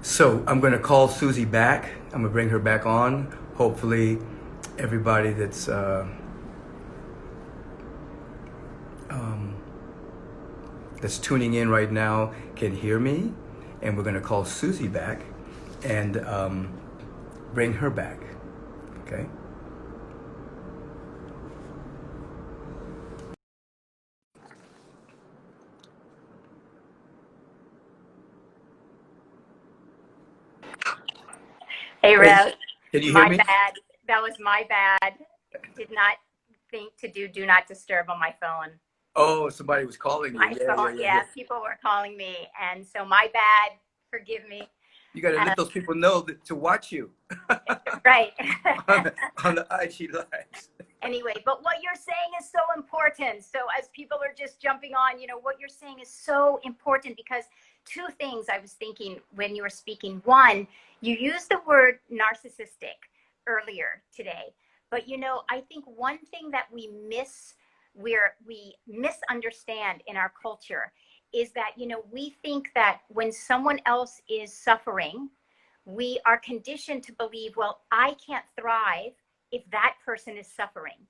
So I'm going to call Susie back. I'm going to bring her back on. Hopefully, everybody um, that's tuning in right now can hear me. And we're going to call Susie back and bring her back. Okay. Hey, Hey, Rev. can you hear My me? bad. That was my bad. Did not think to do not disturb on my phone. Oh, somebody was calling you. My Yeah, yeah, phone, yeah, yeah. yeah, people were calling me. And so my bad. Forgive me. You got to let those people know to watch you Right. on the IG lives. Anyway, but what you're saying is so important. So as people are just jumping on, what you're saying is so important because two things I was thinking when you were speaking. One, you used the word narcissistic earlier today, but I think one thing that we misunderstand in our culture is that, we think that when someone else is suffering, we are conditioned to believe, well, I can't thrive if that person is suffering.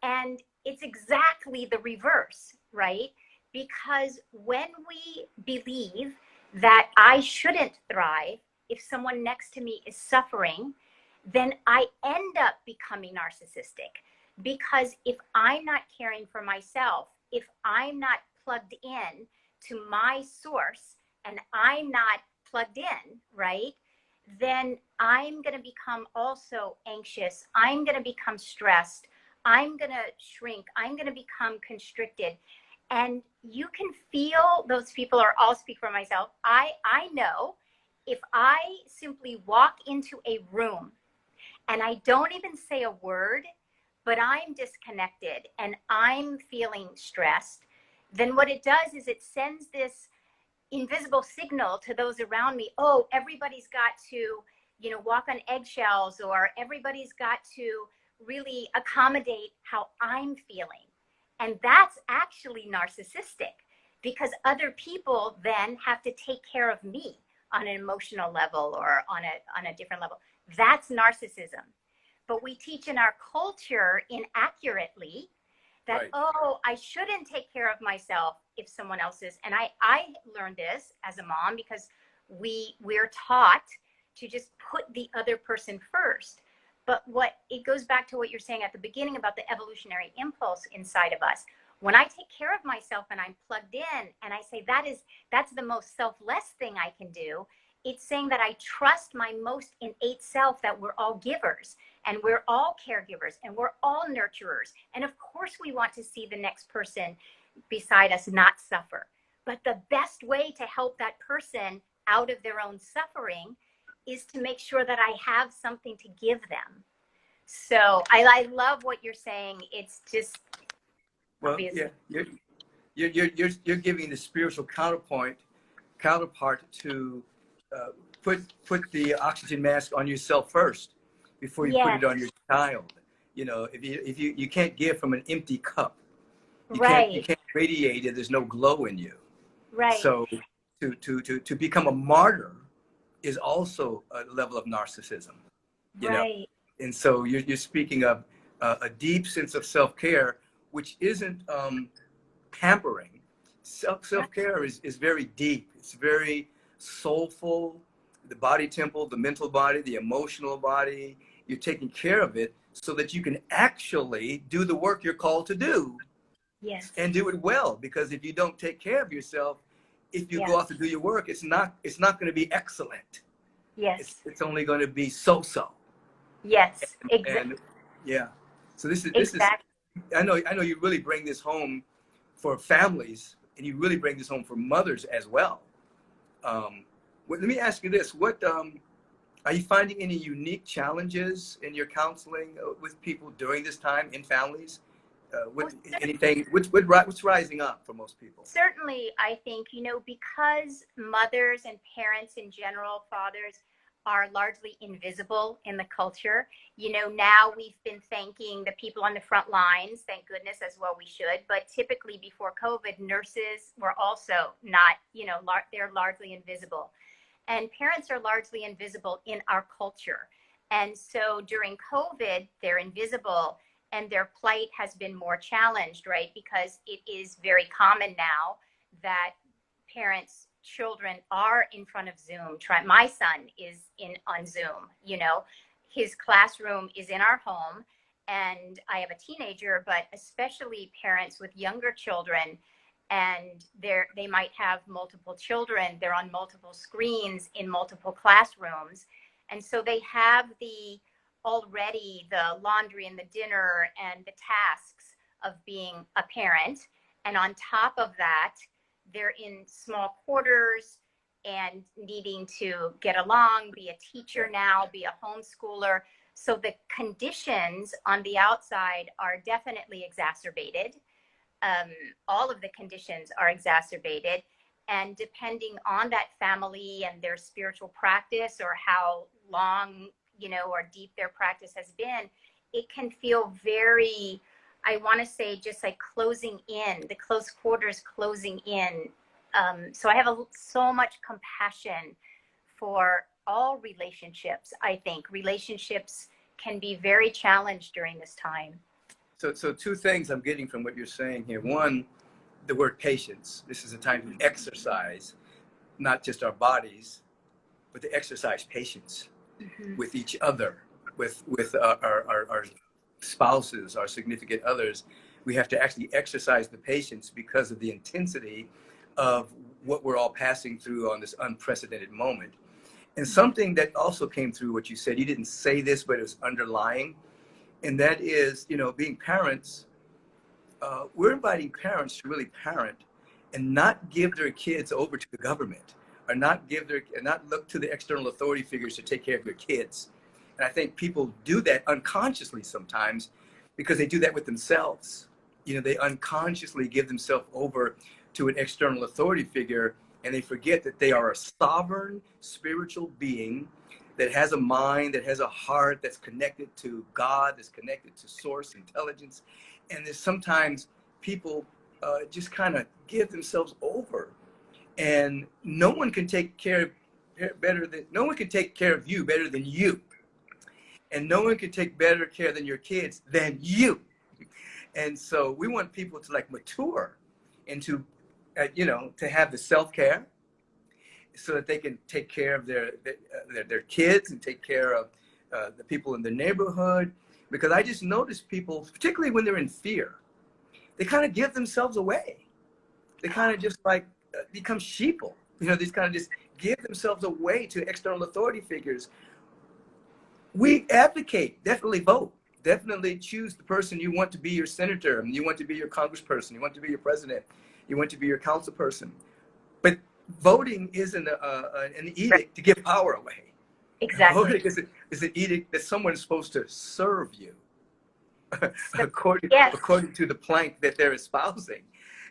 And it's exactly the reverse, right? Because when we believe that I shouldn't thrive if someone next to me is suffering, then I end up becoming narcissistic. Because if I'm not caring for myself, if I'm not plugged in to my source and I'm not plugged in, right? Then I'm going to become also anxious. I'm going to become stressed. I'm going to shrink. I'm going to become constricted. And you can feel those people, or I'll speak for myself. I know if I simply walk into a room and I don't even say a word, but I'm disconnected and I'm feeling stressed, then what it does is it sends this invisible signal to those around me. Oh, everybody's got to, walk on eggshells, or everybody's got to really accommodate how I'm feeling. And that's actually narcissistic because other people then have to take care of me on an emotional level or on a different level. That's narcissism. But we teach in our culture inaccurately that, Right. oh, I shouldn't take care of myself if someone else is. And I learned this as a mom because we're taught to just put the other person first. But it goes back to what you're saying at the beginning about the evolutionary impulse inside of us. When I take care of myself and I'm plugged in and I say that's the most selfless thing I can do, it's saying that I trust my most innate self, that we're all givers and we're all caregivers and we're all nurturers. And of course we want to see the next person beside us not suffer. But the best way to help that person out of their own suffering is to make sure that I have something to give them. So I love what you're saying. It's just Well, obviously. yeah, you're giving the spiritual counterpart to put the oxygen mask on yourself first before you put Yes, it on your child. If you can't give from an empty cup, you right, can't radiate it. There's no glow in you. right, So to become a martyr is also a level of narcissism. You know, right. and so you're speaking of a deep sense of self-care, which isn't pampering. Self-care is very deep. It's very soulful. The body temple, the mental body, the emotional body, you're taking care of it so that you can actually do the work you're called to do Yes, and do it well. Because if you don't take care of yourself, if you yeah, go out to do your work, it's not going to be excellent. It's yes, it's only going to be so-so. yes, And yeah, so this is exactly. I know you really bring this home for families, and you really bring this home for mothers as well. Let me ask you this: what are you finding any unique challenges in your counseling with people during this time in families? Oh, With anything, what's rising up for most people? certainly, I think, because mothers and parents in general, fathers, are largely invisible in the culture. Now we've been thanking the people on the front lines, thank goodness, as well we should. But typically before COVID, nurses were also not, they're largely invisible. And parents are largely invisible in our culture. And so during COVID, they're invisible and their plight has been more challenged, right? Because it is very common now that parents, children are in front of Zoom. My son is on Zoom, you know, his classroom is in our home, and I have a teenager, but especially parents with younger children, and they might have multiple children. They're on multiple screens in multiple classrooms. And so they have already the laundry and the dinner and the tasks of being a parent. And on top of that, they're in small quarters and needing to get along, be a teacher now, be a homeschooler. So the conditions on the outside are definitely exacerbated. All of the conditions are exacerbated. And depending on that family and their spiritual practice, or how long, you know, or deep their practice has been, it can feel very, I want to say, just like closing in, the close quarters closing in. So I have so much compassion for all relationships. I think relationships can be very challenged during this time. So two things I'm getting from what you're saying here. One, the word patience. This is a time to exercise, not just our bodies, but to exercise patience with each other, with our spouses, our significant others. We have to actually exercise the patience because of the intensity of what we're all passing through on this unprecedented moment. And something that also came through what you said, you didn't say this, but it was underlying, and that is, you know, being parents, we're inviting parents to really parent and not give their kids over to the government, or not look to the external authority figures to take care of their kids. And I think people do that unconsciously sometimes because they do that with themselves. You know, they unconsciously give themselves over to an external authority figure, and they forget that they are a sovereign spiritual being that has a mind, that has a heart, that's connected to God, that's connected to source intelligence. And there's sometimes people just kind of give themselves over, and no one can take care of you better than you, and no one can take better care than your kids than you. And so we want people to like mature into, you know, to have the self-care, so that they can take care of their kids and take care of the people in the neighborhood. Because I just notice people, particularly when they're in fear, they kind of give themselves away. They kind of just like become sheeple. You know, they kind of just give themselves away to external authority figures. We advocate, definitely vote, definitely choose the person you want to be your senator, and you want to be your congressperson, you want to be your president, you want to be your council person. But voting isn't an edict to give power away. Exactly. Voting is an edict that someone is supposed to serve you according to the plank that they're espousing.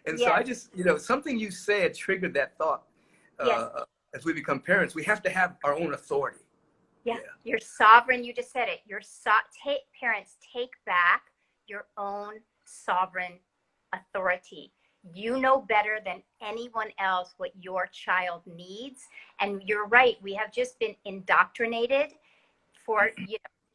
And so I just, you know, something you said triggered that thought. As we become parents, we have to have our own authority. Yeah. You're sovereign. You just said it. Parents, take back your own sovereign authority. You know better than anyone else what your child needs. And you're right. We have just been indoctrinated for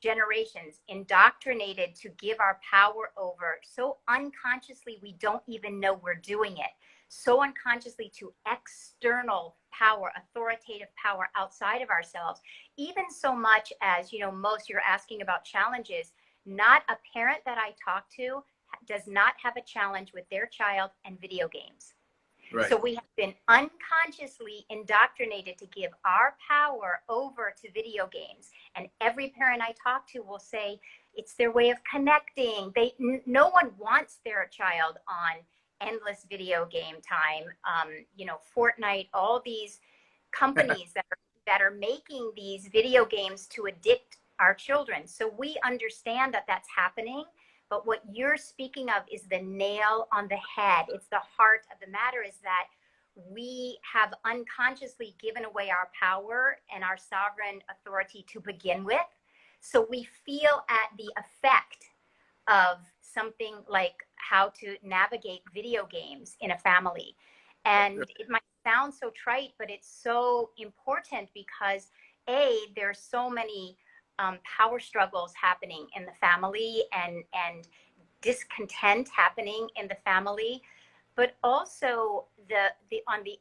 generations, indoctrinated to give our power over so unconsciously we don't even know we're doing it. So unconsciously to external power, authoritative power outside of ourselves. Even so much as, you know, most, you're asking about challenges. Not a parent that I talk to does not have a challenge with their child and video games. Right. So we have been unconsciously indoctrinated to give our power over to video games. And every parent I talk to will say it's their way of connecting. No one wants their child on endless video game time. You know, Fortnite, all these companies that are making these video games to addict our children. So we understand that that's happening. But what you're speaking of is the nail on the head. It's the heart of the matter, is that we have unconsciously given away our power and our sovereign authority to begin with. So we feel at the effect of something like how to navigate video games in a family. And it might sounds so trite, but it's so important because there's so many power struggles happening in the family and discontent happening in the family, but also the on the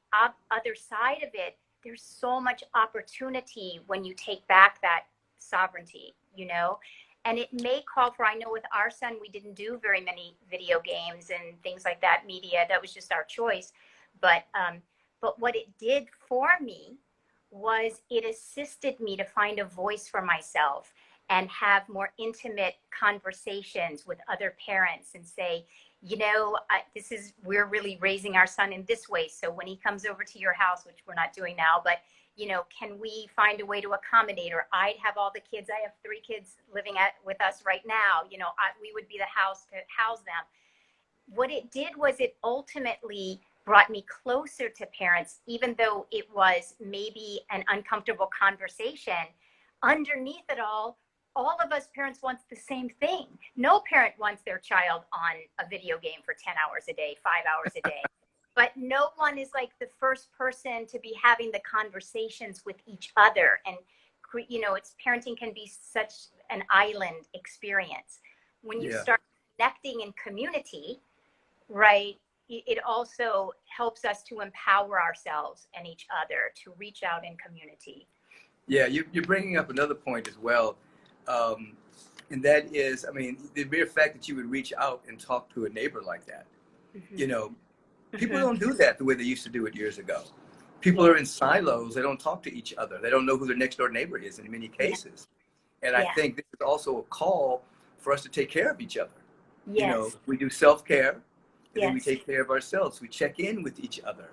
other side of it, there's so much opportunity when you take back that sovereignty, you know. And it may call for, I know with our son, we didn't do very many video games and things like that, media. That was just our choice. But what it did for me was it assisted me to find a voice for myself and have more intimate conversations with other parents and say, you know, we're really raising our son in this way. So when he comes over to your house, which we're not doing now, but you know, can we find a way to accommodate? Or I'd have all the kids. I have 3 kids living with us right now. You know, we would be the house to house them. What it did was it ultimately brought me closer to parents, even though it was maybe an uncomfortable conversation. Underneath it all of us parents want the same thing. No parent wants their child on a video game for 10 hours a day, 5 hours a day. But no one is like the first person to be having the conversations with each other. And, you know, parenting can be such an island experience. When you start connecting in community, right, it also helps us to empower ourselves and each other to reach out in community. Yeah, you're bringing up another point as well. And that is, I mean, the mere fact that you would reach out and talk to a neighbor like that, you know, people don't do that the way they used to do it years ago. People are in silos. They don't talk to each other. They don't know who their next door neighbor is in many cases. And I think this is also a call for us to take care of each other. You know, we do self-care, and then we take care of ourselves. We check in with each other.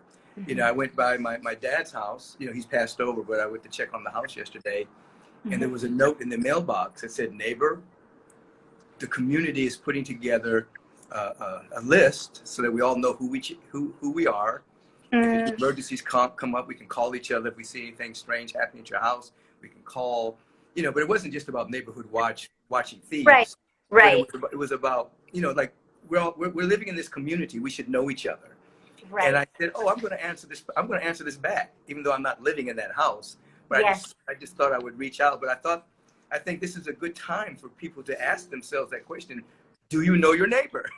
You know, I went by my dad's house. You know, he's passed over, but I went to check on the house yesterday. And there was a note in the mailbox that said, neighbor, the community is putting together a list so that we all know who we are. If emergencies come up, we can call each other. If we see anything strange happening at your house, we can call. You know, but it wasn't just about neighborhood watching thieves. Right. But it was about, you know, like we're living in this community. We should know each other. Right. And I said, oh, I'm going to answer this back, even though I'm not living in that house. But I just thought I would reach out. But I think this is a good time for people to ask themselves that question. Do you know your neighbor?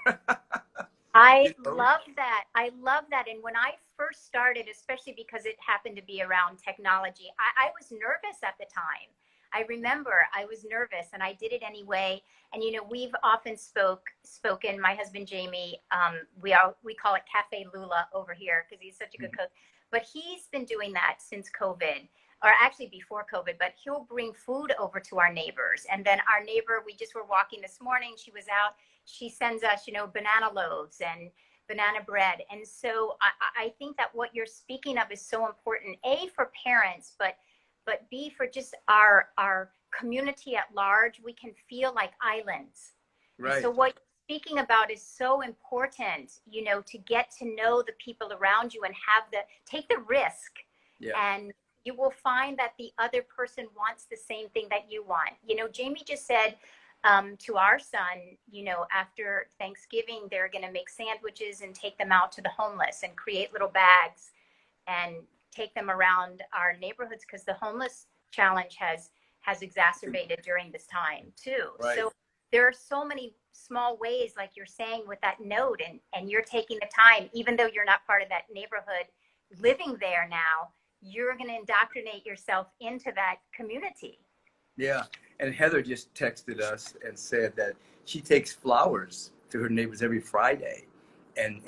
I love that. I love that. And when I first started, especially because it happened to be around technology, I was nervous at the time. I remember I was nervous and I did it anyway. And, you know, we've often spoken, my husband, Jamie, we call it Cafe Lula over here because he's such a good cook. But he's been doing that since COVID, or actually before COVID, but he'll bring food over to our neighbors. And then our neighbor, we just were walking this morning, she was out, she sends us, you know, banana loaves and banana bread. And so I think that what you're speaking of is so important, A, for parents, but B, for just our community at large. We can feel like islands. Right. So what you're speaking about is so important, you know, to get to know the people around you and take the risk. And you will find that the other person wants the same thing that you want. You know, Jamie just said to our son, you know, after Thanksgiving, they're going to make sandwiches and take them out to the homeless and create little bags and take them around our neighborhoods, because the homeless challenge has exacerbated during this time too. Right. So there are so many small ways, like you're saying with that note, and you're taking the time, even though you're not part of that neighborhood living there now, you're going to indoctrinate yourself into that community. Yeah. And Heather just texted us and said that she takes flowers to her neighbors every Friday. And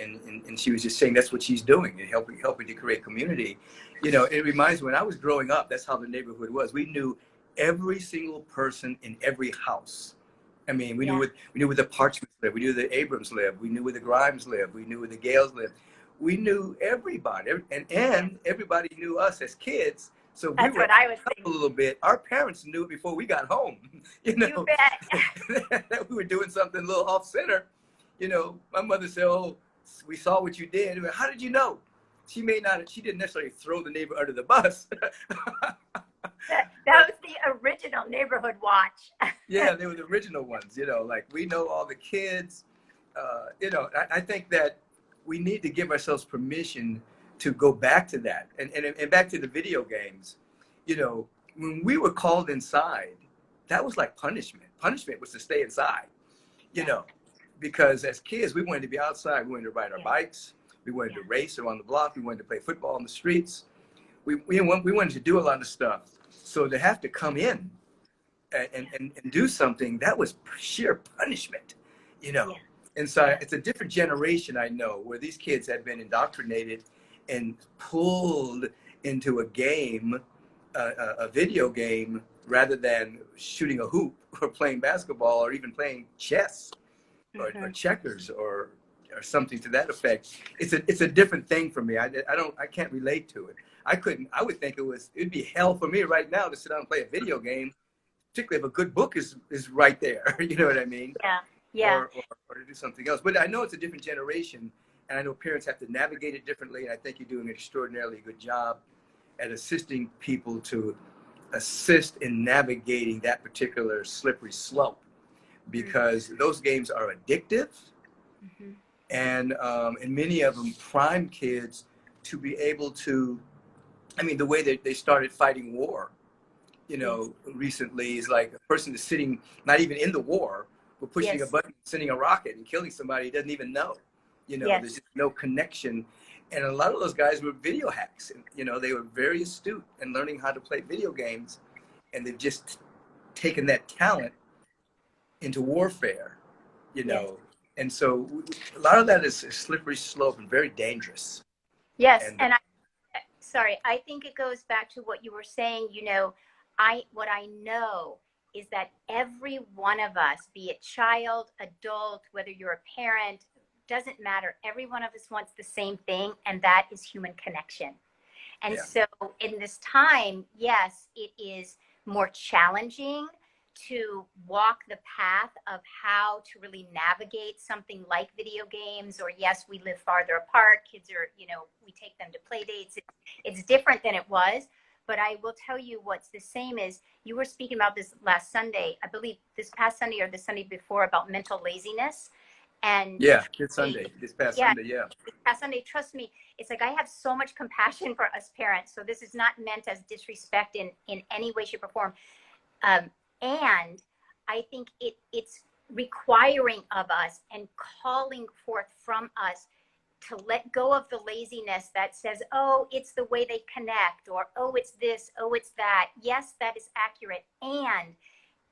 she was just saying that's what she's doing, and helping to create community. You know, it reminds me, when I was growing up, that's how the neighborhood was. We knew every single person in every house. I mean, we knew where the Parchments lived, we knew where the Abrams lived, we knew where the Grimes lived, we knew where the Gales lived. We knew everybody, and everybody knew us as kids. So we were a little bit. Our parents knew it before we got home. You know, you bet. That we were doing something a little off center. You know, my mother said, "Oh, we saw what you did." How did you know? She didn't necessarily throw the neighbor under the bus. That was the original neighborhood watch. Yeah, they were the original ones. You know, like, we know all the kids. You know, I think that we need to give ourselves permission to go back to that. And back to the video games, you know, when we were called inside, that was like punishment. Punishment was to stay inside, you know, because as kids, we wanted to be outside. We wanted to ride our bikes. We wanted to race around the block. We wanted to play football on the streets. We wanted to do a lot of stuff. So to have to come in and do something, that was sheer punishment, you know. And so it's a different generation, I know, where these kids have been indoctrinated and pulled into a game, a video game, rather than shooting a hoop or playing basketball or even playing chess or checkers or something to that effect. It's a different thing for me. I can't relate to it. I would think it'd be hell for me right now to sit down and play a video game, particularly if a good book is right there. You know what I mean? Or to do something else. But I know it's a different generation, and I know parents have to navigate it differently, and I think you're doing an extraordinarily good job at assisting people to assist in navigating that particular slippery slope, because those games are addictive, and many of them prime kids to be able to, I mean, the way that they started fighting war, you know, recently is like a person is sitting, not even in the war, but pushing a button, sending a rocket and killing somebody he doesn't even know. You know, there's just no connection. And a lot of those guys were video hacks. And, you know, they were very astute in learning how to play video games. And they've just taken that talent into warfare, you know. And so a lot of that is a slippery slope and very dangerous. And I think it goes back to what you were saying. You know, what I know is that every one of us, be it child, adult, whether you're a parent, doesn't matter. Every one of us wants the same thing, and that is human connection. And so in this time, yes, it is more challenging to walk the path of how to really navigate something like video games, or yes, we live farther apart. Kids are, you know, we take them to play dates. It's different than it was. But I will tell you what's the same is, you were speaking about this last Sunday, I believe this past Sunday or the Sunday before, about mental laziness. And this Sunday, this past Sunday, this past Sunday, trust me, it's like I have so much compassion for us parents. So this is not meant as disrespect in any way, shape, or form. And I think it's requiring of us and calling forth from us to let go of the laziness that says, oh, it's the way they connect, or oh, it's this, oh, it's that. Yes, that is accurate. And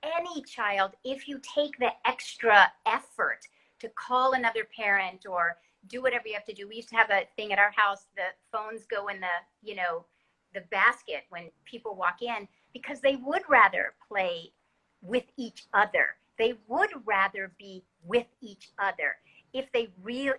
any child, if you take the extra effort to call another parent or do whatever you have to do. We used to have a thing at our house, the phones go in the basket when people walk in, because they would rather play with each other. They would rather be with each other. If we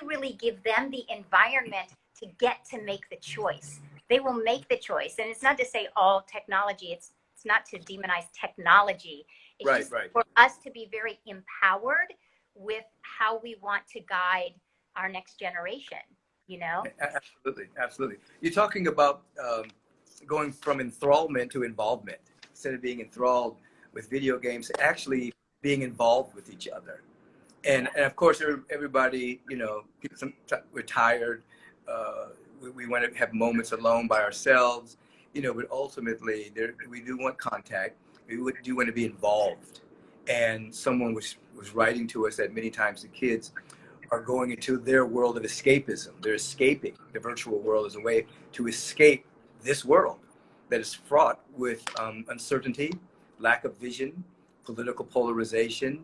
really give them the environment to get to make the choice, they will make the choice. And it's not to say all technology, it's not to demonize technology. It's for us to be very empowered with how we want to guide our next generation, you know? Absolutely. You're talking about going from enthrallment to involvement. Instead of being enthralled with video games, actually being involved with each other. And of course, everybody, you know, we're tired. We want to have moments alone by ourselves, you know, but ultimately we do want contact. We do want to be involved. And someone was writing to us that many times the kids are going into their world of escapism. They're escaping the virtual world as a way to escape this world that is fraught with uncertainty, lack of vision, political polarization.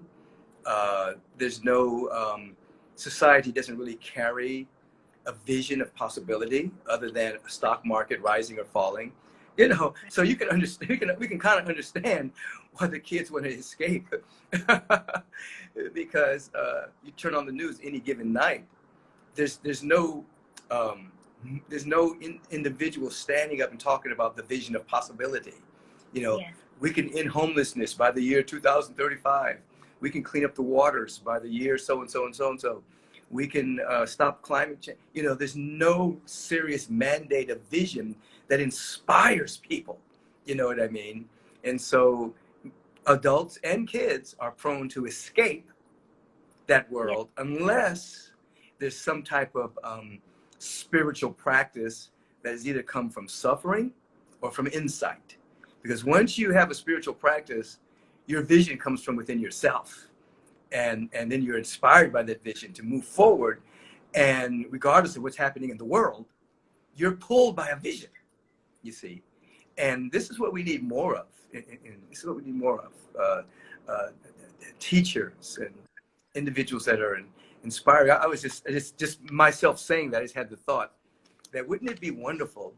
There's no, society doesn't really carry a vision of possibility other than a stock market rising or falling. You know, so you can understand, we can kind of understand why the kids want to escape because you turn on the news any given night, there's no individual standing up and talking about the vision of possibility. You know, we can end homelessness by the year 2035. We can clean up the waters by the year so and so and so and so. We can stop climate change. You know, there's no serious mandate of vision that inspires people. You know what I mean? And so adults and kids are prone to escape that world unless there's some type of spiritual practice that has either come from suffering or from insight. Because once you have a spiritual practice, your vision comes from within yourself. And then you're inspired by that vision to move forward. And regardless of what's happening in the world, you're pulled by a vision, you see. And this is what we need more of. This is what we need more of. Teachers and individuals that are inspiring. I was just myself saying that, I just had the thought that wouldn't it be wonderful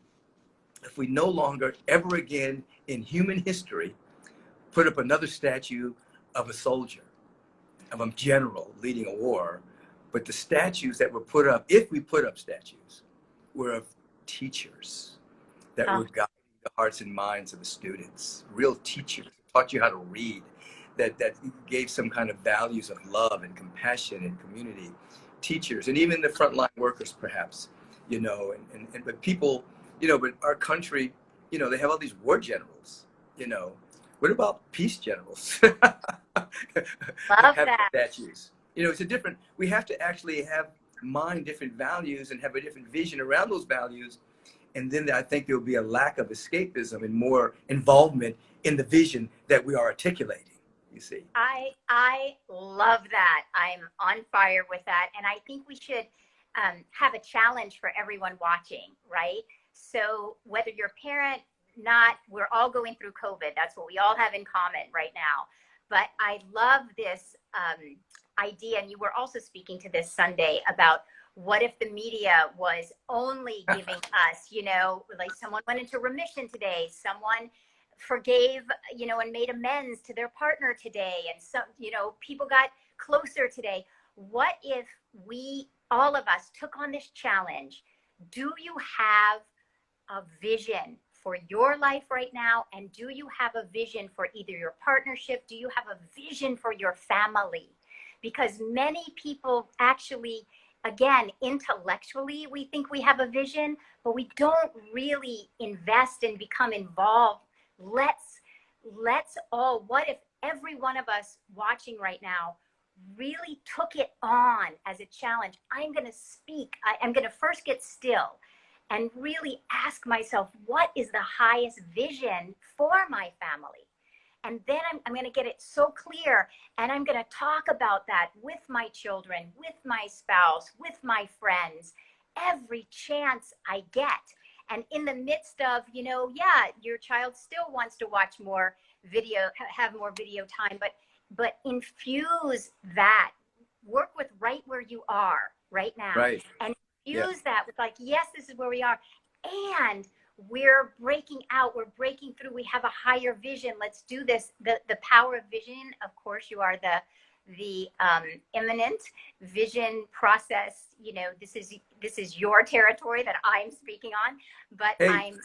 if we no longer ever again in human history put up another statue of a soldier, of a general leading a war, but the statues that were put up, if we put up statues, were of teachers that were guiding the hearts and minds of the students, real teachers who taught you how to read, that gave some kind of values of love and compassion and community, teachers, and even the frontline workers perhaps, you know, but people, you know, but our country, you know, they have all these war generals, you know. What about peace generals? Love that. Statues. You know, it's a different, we have to actually mind different values and have a different vision around those values. And then I think there'll be a lack of escapism and more involvement in the vision that we are articulating, you see. I love that. I'm on fire with that. And I think we should have a challenge for everyone watching, right? So whether you're a parent, not, we're all going through COVID. That's what we all have in common right now. But I love this idea, and you were also speaking to this Sunday about what if the media was only giving us, you know, like someone went into remission today, someone forgave, you know, and made amends to their partner today, and some, you know, people got closer today. What if we, all of us, took on this challenge? Do you have a vision for your life right now? And do you have a vision for either your partnership? Do you have a vision for your family? Because many people actually, again, intellectually, we think we have a vision, but we don't really invest and become involved. Let's all, what if every one of us watching right now really took it on as a challenge? I'm going to speak. I'm going to first get still and really ask myself, what is the highest vision for my family? And then I'm going to get it so clear, and I'm going to talk about that with my children, with my spouse, with my friends, every chance I get. And in the midst of, you know, yeah, your child still wants to watch more video, have more video time, but infuse that, work with right where you are right now. Right. And use that with like, yes, this is where we are. And we're breaking out, we're breaking through, we have a higher vision. Let's do this. The power of vision, of course, you are the imminent vision process. You know, this is your territory that I'm speaking on, but hey, I'm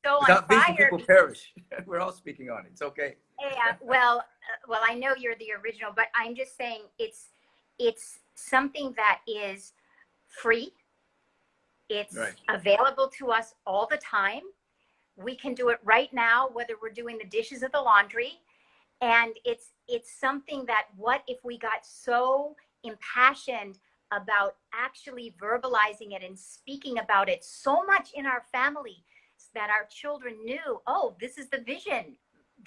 so on fire. People perish. We're all speaking on it. It's okay. Yeah, well, I know you're the original, but I'm just saying it's something that is free. It's available to us all the time. We can do it right now, whether we're doing the dishes or the laundry. And it's something that, what if we got so impassioned about actually verbalizing it and speaking about it so much in our family that our children knew, oh, this is the vision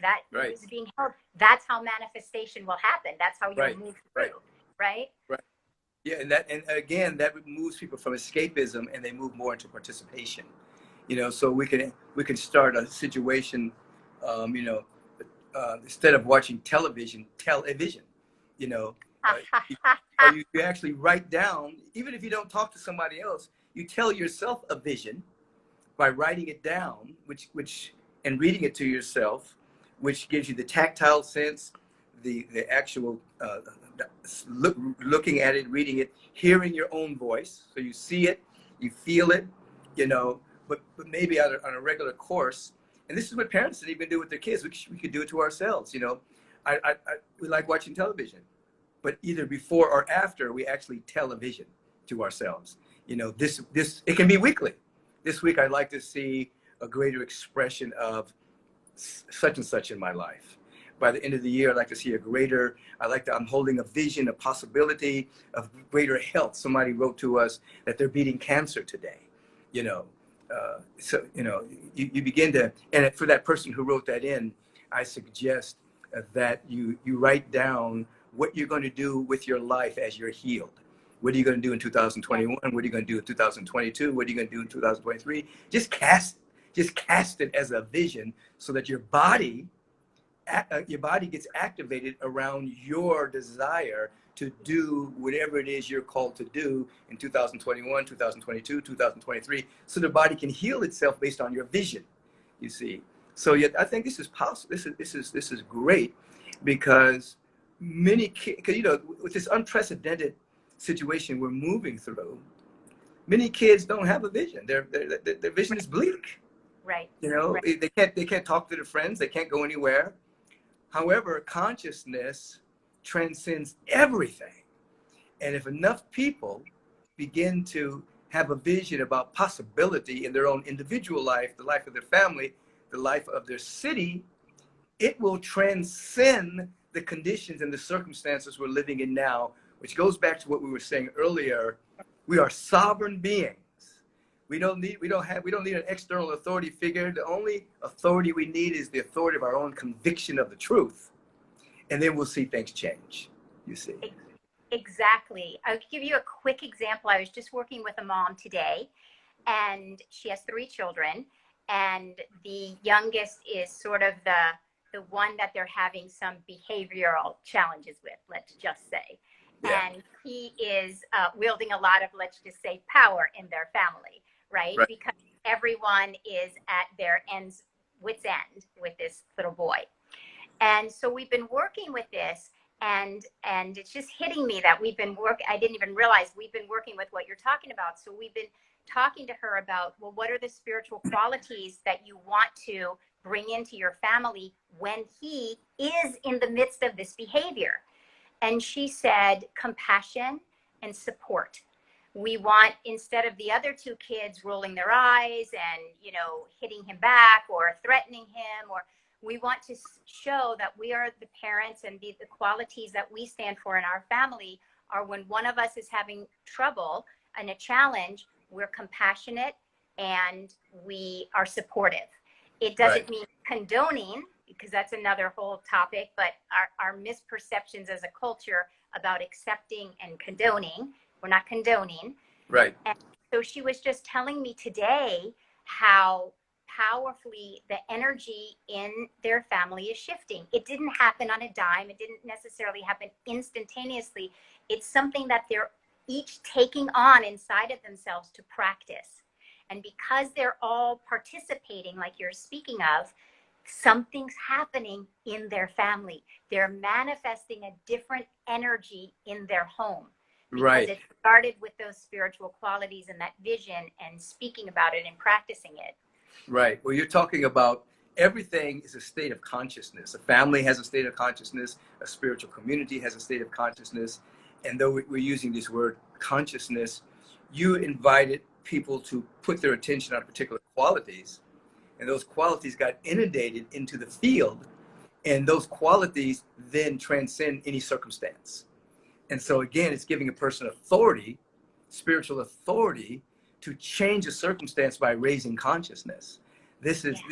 that is being held. That's how manifestation will happen. That's how you'll move through, right? Yeah, and again, that moves people from escapism, and they move more into participation. You know, so we can start a situation, you know, instead of watching television, tell-a-vision. You know, you actually write down, even if you don't talk to somebody else, you tell yourself a vision by writing it down, which and reading it to yourself, which gives you the tactile sense, the actual looking at it, reading it, hearing your own voice. So you see it, you feel it, you know, but maybe on a regular course. And this is what parents didn't even do with their kids. We could do it to ourselves, you know. We like watching television, but either before or after, we actually tell a vision to ourselves. You know, this it can be weekly. This week, I'd like to see a greater expression of such and such in my life. by the end of the year, I'd like to see I'm holding a vision, a possibility of greater health. Somebody wrote to us that they're beating cancer today, you know. So, you know, you begin to, and for that person who wrote that in, I suggest that you write down what you're going to do with your life as you're healed. What are you going to do in 2021? What are you going to do in 2022? What are you going to do in 2023? Just cast it as a vision so that your body gets activated around your desire to do whatever it is you're called to do in 2021, 2022, 2023, so the body can heal itself based on your vision, you see. So yeah, I think this is possible. This is great, because many kids, you know, with this unprecedented situation we're moving through, many kids don't have a vision. Their vision is bleak. Right. You know, right. they can't talk to their friends. They can't go anywhere. However, consciousness transcends everything. And if enough people begin to have a vision about possibility in their own individual life, the life of their family, the life of their city, it will transcend the conditions and the circumstances we're living in now, which goes back to what we were saying earlier. We are sovereign beings. We don't need an external authority figure. The only authority we need is the authority of our own conviction of the truth. And then we'll see things change, you see. Exactly. I'll give you a quick example. I was just working with a mom today, and she has 3 children, and the youngest is sort of the one that they're having some behavioral challenges with, let's just say. Yeah. And he is wielding a lot of, let's just say, power in their family, right? Because everyone is at their wit's end with this little boy. And so we've been working with this, and it's just hitting me that I didn't even realize we've been working with what you're talking about. So we've been talking to her about, well, what are the spiritual qualities that you want to bring into your family when he is in the midst of this behavior? And she said compassion and support. We want, instead of the other 2 kids rolling their eyes and, you know, hitting him back or threatening him, or we want to show that we are the parents, and the qualities that we stand for in our family are, when one of us is having trouble and a challenge, we're compassionate and we are supportive. It doesn't mean condoning, because that's another whole topic, but our misperceptions as a culture about accepting and condoning. We're not condoning. Right. And so she was just telling me today how powerfully the energy in their family is shifting. It didn't happen on a dime. It didn't necessarily happen instantaneously. It's something that they're each taking on inside of themselves to practice. And because they're all participating, like you're speaking of, something's happening in their family. They're manifesting a different energy in their home. Because it started with those spiritual qualities and that vision, and speaking about it and practicing it. Right. Well, you're talking about everything is a state of consciousness. A family has a state of consciousness. A spiritual community has a state of consciousness. And though we're using this word consciousness, you invited people to put their attention on particular qualities. And those qualities got inundated into the field. And those qualities then transcend any circumstance. And so again, it's giving a person authority, spiritual authority, to change a circumstance by raising consciousness. This is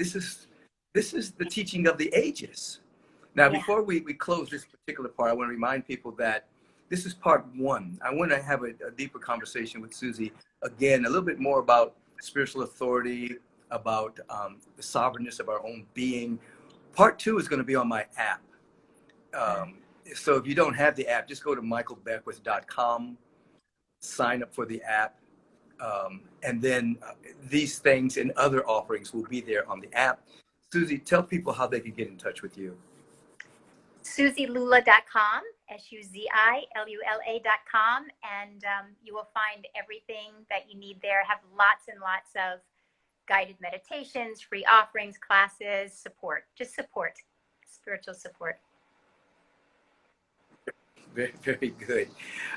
the teaching of the ages. Now, before we close this particular part, I want to remind people that this is part 1. I want to have a deeper conversation with Susie again, a little bit more about spiritual authority, about the sovereignness of our own being. Part 2 is going to be on my app. So if you don't have the app, just go to michaelbbeckwith.com, sign up for the app, and then these things and other offerings will be there on the app. Susie, tell people how they can get in touch with you. susielula.com, SUZILULA.com, and you will find everything that you need there. Have lots and lots of guided meditations, free offerings, classes, support, spiritual support. Very, very good.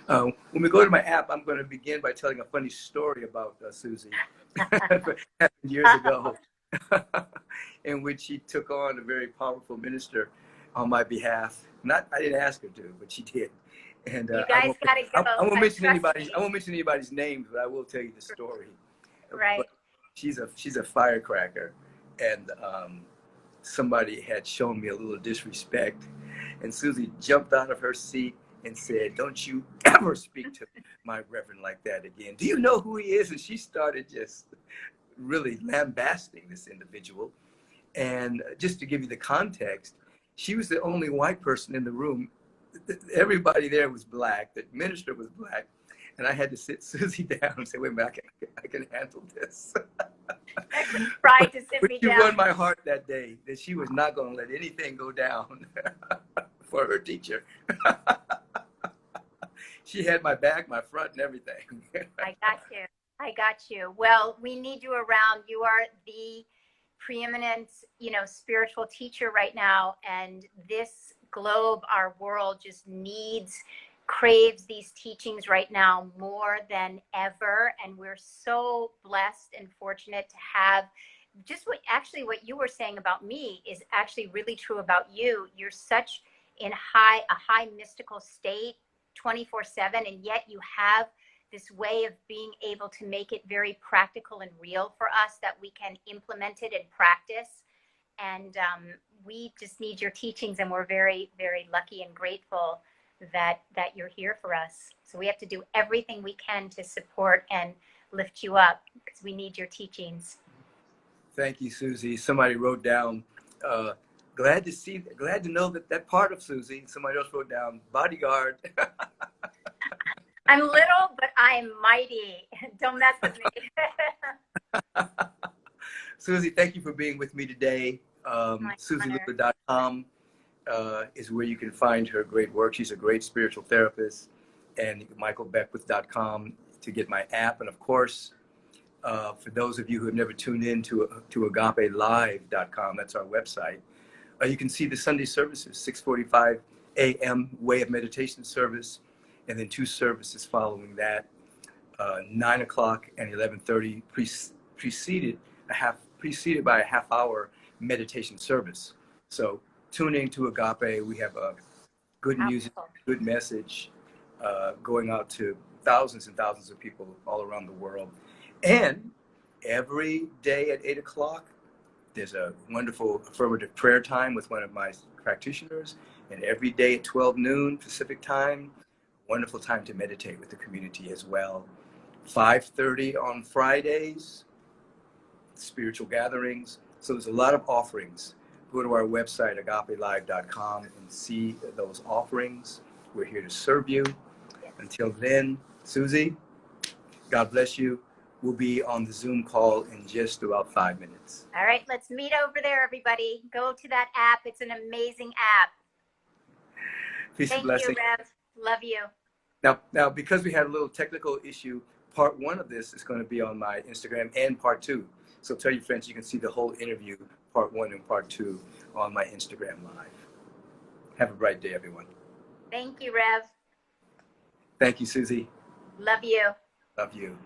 When we go to my app, I'm going to begin by telling a funny story about Susie. Years ago, in which she took on a very powerful minister on my behalf. Not, I didn't ask her to, but she did. And You guys got to go. I won't mention Trust anybody's names, but I will tell you the story. Right. But she's a firecracker, and somebody had shown me a little disrespect, and Susie jumped out of her seat and said, "Don't you ever speak to my reverend like that again. Do you know who he is?" And she started just really lambasting this individual. And just to give you the context, she was the only white person in the room. Everybody there was black. The minister was black. And I had to sit Susie down and say, "Wait a minute, I can handle this." Tried to sit me She down. won my heart that day, that she was not going to let anything go down for her teacher. She had my back, my front, and everything. I got you. I got you. Well, we need you around. You are the preeminent, spiritual teacher right now. And this globe, our world just craves these teachings right now more than ever. And we're so blessed and fortunate to have just what you were saying about me is actually really true about you. You're such in a high mystical state 24/7, and yet you have this way of being able to make it very practical and real for us that we can implement it and practice. And we just need your teachings, and we're very, very lucky and grateful that you're here for us. So we have to do everything we can to support and lift you up because we need your teachings. Thank you, Susie. Somebody wrote down, glad to know that part of Susie. Somebody else wrote down, bodyguard. I'm little, but I'm mighty. Don't mess with me. Susie, thank you for being with me today. SusieLuther.com is where you can find her great work. She's a great spiritual therapist. And michaelbbeckwith.com to get my app. And of course, for those of you who have never tuned in to agapelive.com, that's our website, you can see the Sunday services, 6:45 a.m. way of meditation service, and then 2 services following that, 9 o'clock and 11:30, preceded by a half-hour meditation service. So tune in to Agape. We have good music, good message going out to thousands and thousands of people all around the world. And every day at 8 o'clock, there's a wonderful affirmative prayer time with one of my practitioners. And every day at 12 noon Pacific time, wonderful time to meditate with the community as well. 5:30 on Fridays, spiritual gatherings. So there's a lot of offerings. Go to our website, agapelive.com, and see those offerings. We're here to serve you. Until then, Susie, God bless you. We'll be on the Zoom call in just about 5 minutes. All right, let's meet over there, everybody. Go to that app. It's an amazing app. Peace and blessing. Thank you, Rev. Love you. Now, because we had a little technical issue, part 1 of this is going to be on my Instagram, and part 2. So tell your friends you can see the whole interview, part 1 and part 2, on my Instagram Live. Have a bright day, everyone. Thank you, Rev. Thank you, Susie. Love you. Love you.